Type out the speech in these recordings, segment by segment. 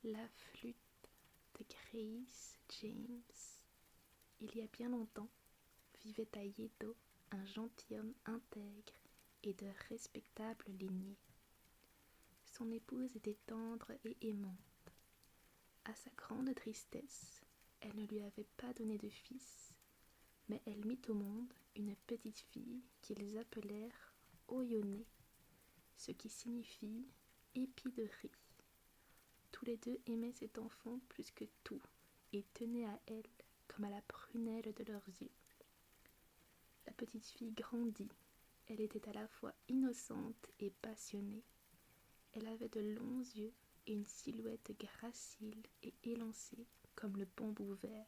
La flûte de Grace James. Il y a bien longtemps, vivait à Yedo un gentilhomme intègre et de respectable lignée. Son épouse était tendre et aimante. À sa grande tristesse, elle ne lui avait pas donné de fils, mais elle mit au monde une petite fille qu'ils appelèrent Oyone, ce qui signifie épi de riz. Tous les deux aimaient cet enfant plus que tout et tenaient à elle comme à la prunelle de leurs yeux. La petite fille grandit. Elle était à la fois innocente et passionnée. Elle avait de longs yeux et une silhouette gracile et élancée comme le bambou vert.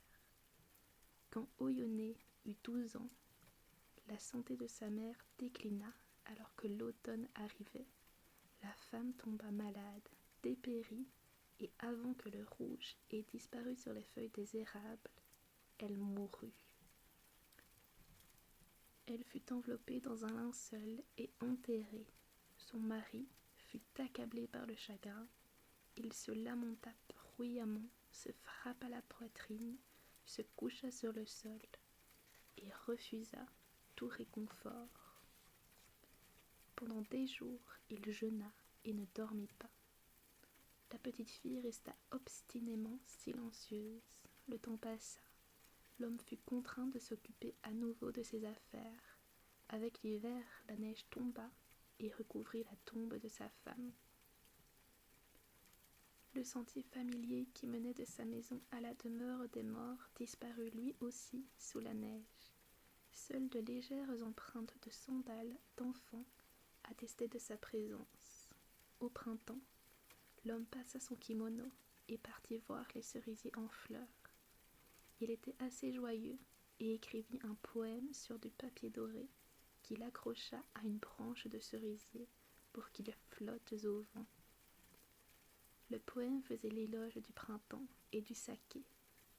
Quand Oyone eut 12 ans, la santé de sa mère déclina alors que l'automne arrivait. La femme tomba malade, dépérit, et avant que le rouge ait disparu sur les feuilles des érables, elle mourut. Elle fut enveloppée dans un linceul et enterrée. Son mari fut accablé par le chagrin. Il se lamenta bruyamment, se frappa la poitrine, se coucha sur le sol et refusa tout réconfort. Pendant des jours, il jeûna et ne dormit pas. La petite fille resta obstinément silencieuse. Le temps passa. L'homme fut contraint de s'occuper à nouveau de ses affaires. Avec l'hiver, la neige tomba et recouvrit la tombe de sa femme. Le sentier familier qui menait de sa maison à la demeure des morts disparut lui aussi sous la neige. Seules de légères empreintes de sandales d'enfants attestaient de sa présence. Au printemps, l'homme passa son kimono et partit voir les cerisiers en fleurs. Il était assez joyeux et écrivit un poème sur du papier doré qu'il accrocha à une branche de cerisier pour qu'il flotte au vent. Le poème faisait l'éloge du printemps et du saké.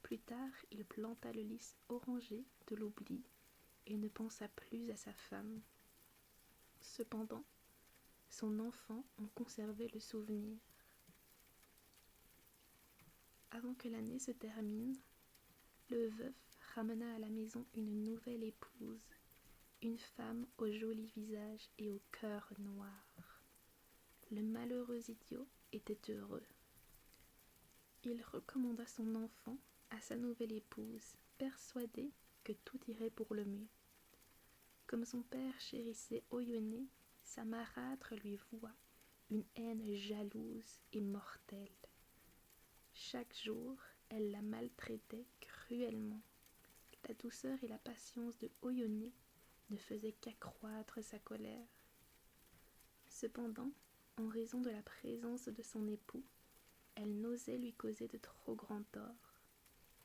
Plus tard, il planta le lys orangé de l'oubli et ne pensa plus à sa femme. Cependant, son enfant en conservait le souvenir. Avant que l'année se termine, le veuf ramena à la maison une nouvelle épouse, une femme au joli visage et au cœur noir. Le malheureux idiot était heureux. Il recommanda son enfant à sa nouvelle épouse, persuadé que tout irait pour le mieux. Comme son père chérissait Oyone, sa marâtre lui voua une haine jalouse et mortelle. Chaque jour, elle la maltraitait cruellement. La douceur et la patience de Oyone ne faisaient qu'accroître sa colère. Cependant, en raison de la présence de son époux, elle n'osait lui causer de trop grands torts.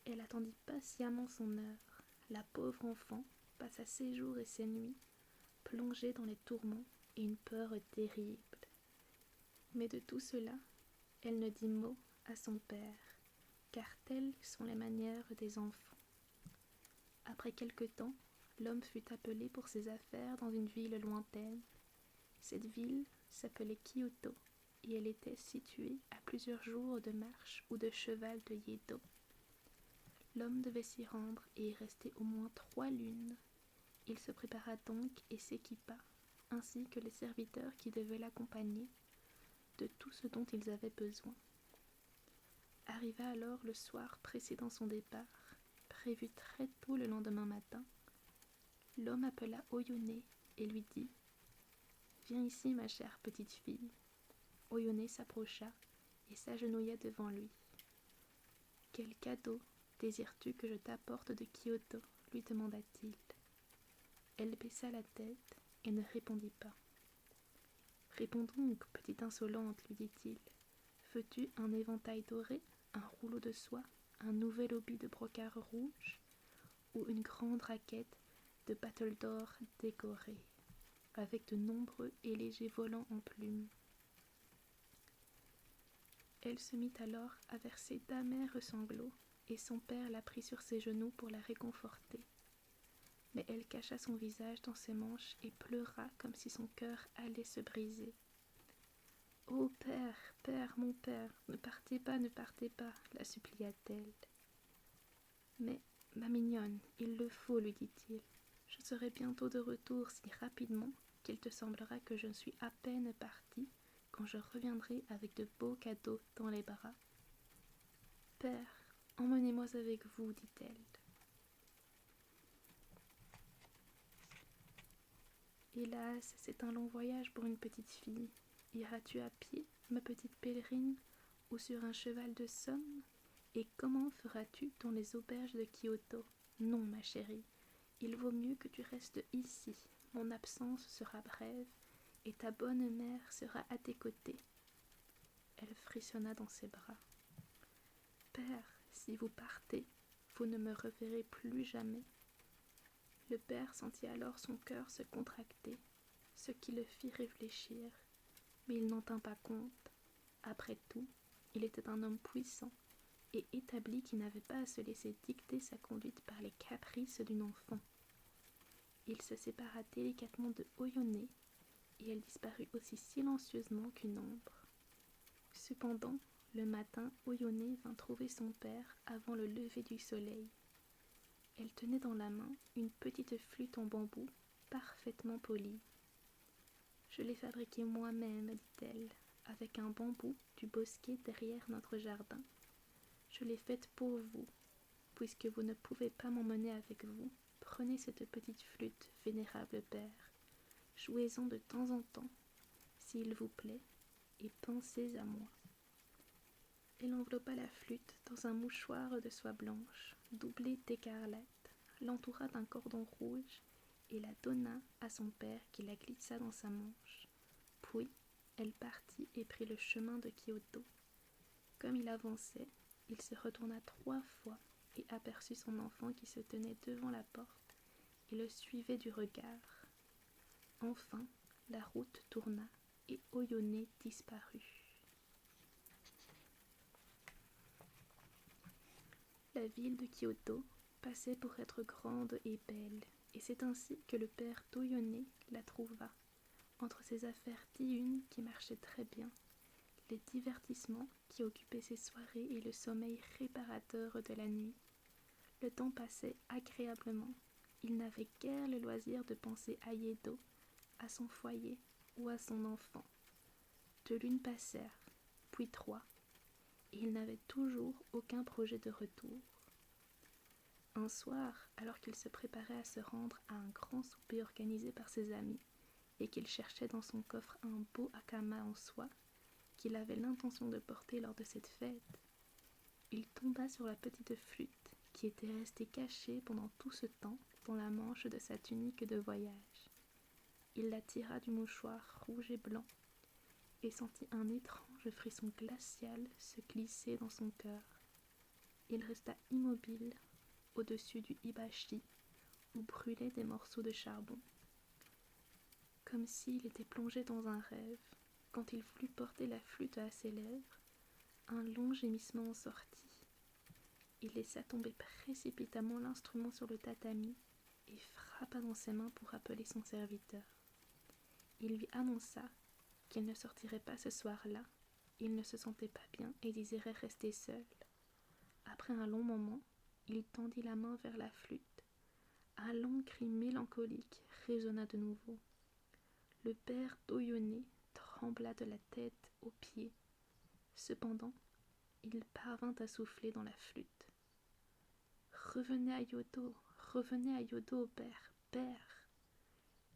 Elle attendit patiemment son heure. La pauvre enfant passa ses jours et ses nuits plongée dans les tourments et une peur terrible. Mais de tout cela, elle ne dit mot à son père, car telles sont les manières des enfants. Après quelque temps, l'homme fut appelé pour ses affaires dans une ville lointaine. Cette ville s'appelait Kyoto et elle était située à plusieurs jours de marche ou de cheval de Yedo. L'homme devait s'y rendre et y rester au moins 3 lunes. Il se prépara donc et s'équipa, ainsi que les serviteurs qui devaient l'accompagner, de tout ce dont ils avaient besoin. Arriva alors le soir précédant son départ, prévu très tôt le lendemain matin. L'homme appela Oyone et lui dit « Viens ici, ma chère petite fille. » Oyone s'approcha et s'agenouilla devant lui. « Quel cadeau désires-tu que je t'apporte de Kyoto ?» lui demanda-t-il. Elle baissa la tête et ne répondit pas. « Réponds donc, petite insolente, lui dit-il. Veux-tu un éventail doré, un rouleau de soie, un nouvel habit de brocart rouge, ou une grande raquette de battledore décorée, avec de nombreux et légers volants en plumes ?» Elle se mit alors à verser d'amers sanglots, et son père la prit sur ses genoux pour la réconforter. Mais elle cacha son visage dans ses manches et pleura comme si son cœur allait se briser. Ô père, père, mon père, ne partez pas, la supplia-t-elle. Mais, ma mignonne, il le faut, lui dit-il. Je serai bientôt de retour si rapidement qu'il te semblera que je ne suis à peine partie quand je reviendrai avec de beaux cadeaux dans les bras. Père, emmenez-moi avec vous, dit-elle. Hélas, c'est un long voyage pour une petite fille. Iras-tu à pied, ma petite pèlerine, ou sur un cheval de somme? Et comment feras-tu dans les auberges de Kyoto? Non, ma chérie, il vaut mieux que tu restes ici. Mon absence sera brève, et ta bonne mère sera à tes côtés. Elle frissonna dans ses bras. Père, si vous partez, vous ne me reverrez plus jamais. Le père sentit alors son cœur se contracter, ce qui le fit réfléchir, mais il n'en tint pas compte. Après tout, il était un homme puissant et établi qui n'avait pas à se laisser dicter sa conduite par les caprices d'une enfant. Il se sépara délicatement de Oyonné, et elle disparut aussi silencieusement qu'une ombre. Cependant, le matin, Oyonné vint trouver son père avant le lever du soleil. Elle tenait dans la main une petite flûte en bambou, parfaitement polie. « Je l'ai fabriquée moi-même, dit-elle, avec un bambou du bosquet derrière notre jardin. Je l'ai faite pour vous. Puisque vous ne pouvez pas m'emmener avec vous, prenez cette petite flûte, vénérable père. Jouez-en de temps en temps, s'il vous plaît, et pensez à moi. » Elle enveloppa la flûte dans un mouchoir de soie blanche, doublé d'écarlate, l'entoura d'un cordon rouge et la donna à son père qui la glissa dans sa manche. Puis, elle partit et prit le chemin de Kyoto. Comme il avançait, il se retourna 3 fois et aperçut son enfant qui se tenait devant la porte et le suivait du regard. Enfin, la route tourna et Oyonné disparut. La ville de Kyoto passait pour être grande et belle, et c'est ainsi que le père d'Oyonné la trouva, entre ses affaires diurnes qui marchaient très bien, les divertissements qui occupaient ses soirées et le sommeil réparateur de la nuit. Le temps passait agréablement. Il n'avait guère le loisir de penser à Yedo, à son foyer ou à son enfant. 2 lunes passèrent, puis 3, et il n'avait toujours aucun projet de retour. Un soir, alors qu'il se préparait à se rendre à un grand souper organisé par ses amis, et qu'il cherchait dans son coffre un beau hakama en soie qu'il avait l'intention de porter lors de cette fête, il tomba sur la petite flûte qui était restée cachée pendant tout ce temps dans la manche de sa tunique de voyage. Il la tira du mouchoir rouge et blanc et sentit un étrange frisson glacial se glisser dans son cœur. Il resta immobile au-dessus du hibashi où brûlaient des morceaux de charbon. Comme s'il était plongé dans un rêve, quand il voulut porter la flûte à ses lèvres, un long gémissement en sortit. Il laissa tomber précipitamment l'instrument sur le tatami et frappa dans ses mains pour appeler son serviteur. Il lui annonça qu'il ne sortirait pas ce soir-là, il ne se sentait pas bien et désirait rester seul. Après un long moment, il tendit la main vers la flûte. Un long cri mélancolique résonna de nouveau. Le père d'Oyonné trembla de la tête aux pieds. Cependant, il parvint à souffler dans la flûte. « Revenez à Yodo, père, père !»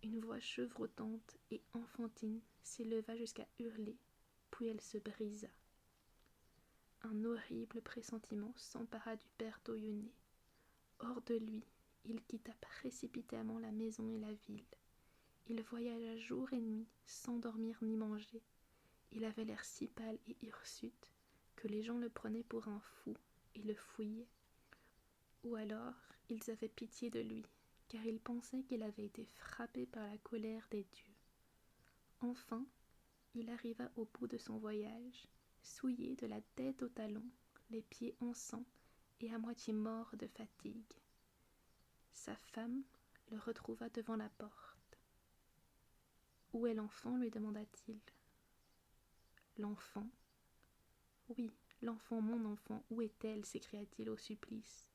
Une voix chevrotante et enfantine s'éleva jusqu'à hurler, puis elle se brisa. Un horrible pressentiment s'empara du père d'Oyonné. Hors de lui, il quitta précipitamment la maison et la ville. Il voyagea jour et nuit, sans dormir ni manger. Il avait l'air si pâle et hirsute que les gens le prenaient pour un fou et le fouillaient. Ou alors, ils avaient pitié de lui, car ils pensaient qu'il avait été frappé par la colère des dieux. Enfin, il arriva au bout de son voyage, souillé de la tête aux talons, les pieds en sang et à moitié mort de fatigue. Sa femme le retrouva devant la porte. « Où est l'enfant ? lui demanda-t-il. L'enfant. Oui, l'enfant, mon enfant, où est-elle s'écria-t-il au supplice.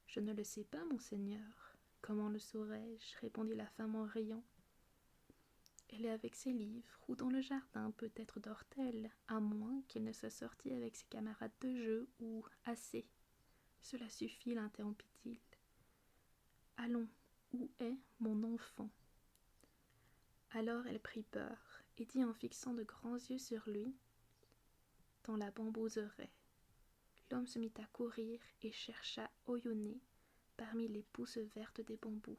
Je ne le sais pas, monseigneur. Comment le saurais-je répondit la femme en riant. Elle est avec ses livres, ou dans le jardin, peut-être dort-elle, à moins qu'elle ne soit sortie avec ses camarades de jeu, ou assez. Cela suffit, l'interrompit-il. Allons, où est mon enfant? Alors elle prit peur, et dit en fixant de grands yeux sur lui, dans la bambouseraie. L'homme se mit à courir et chercha Oyonnax parmi les pousses vertes des bambous.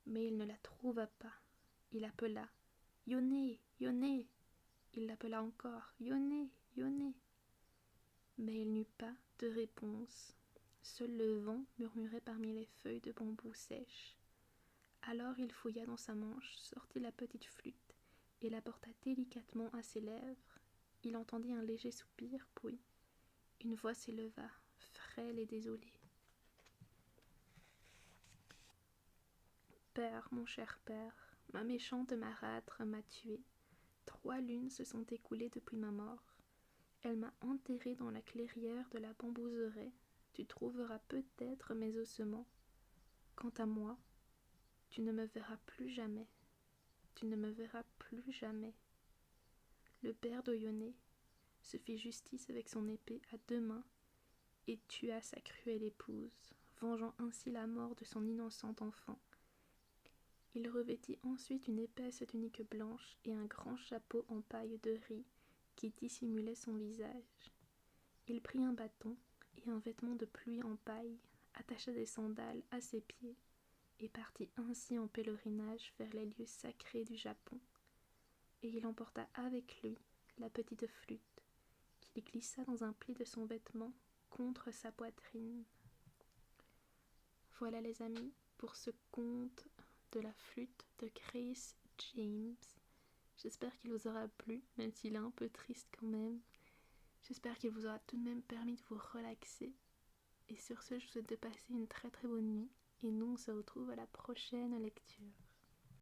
Mais il ne la trouva pas. Il appela « Yonné, Yonné !» Il l'appela encore « Yonné, Yonné !» Mais il n'eut pas de réponse. Seul le vent murmurait parmi les feuilles de bambou sèches. Alors il fouilla dans sa manche, sortit la petite flûte et la porta délicatement à ses lèvres. Il entendit un léger soupir, puis une voix s'éleva, frêle et désolée. « Père, mon cher père, ma méchante marâtre m'a tué. 3 lunes se sont écoulées depuis ma mort. Elle m'a enterré dans la clairière de la bambouseraie. Tu trouveras peut-être mes ossements. Quant à moi, tu ne me verras plus jamais. Tu ne me verras plus jamais. » Le père d'Oyonnax se fit justice avec son épée à 2 mains et tua sa cruelle épouse, vengeant ainsi la mort de son innocent enfant. Il revêtit ensuite une épaisse tunique blanche et un grand chapeau en paille de riz qui dissimulait son visage. Il prit un bâton et un vêtement de pluie en paille, attacha des sandales à ses pieds et partit ainsi en pèlerinage vers les lieux sacrés du Japon. Et il emporta avec lui la petite flûte qu'il glissa dans un pli de son vêtement contre sa poitrine. Voilà les amis pour ce conte de la flûte de Grace James. J'espère qu'il vous aura plu, même s'il est un peu triste quand même. J'espère qu'il vous aura tout de même permis de vous relaxer. Et sur ce, je vous souhaite de passer une très très bonne nuit. Et nous, on se retrouve à la prochaine lecture.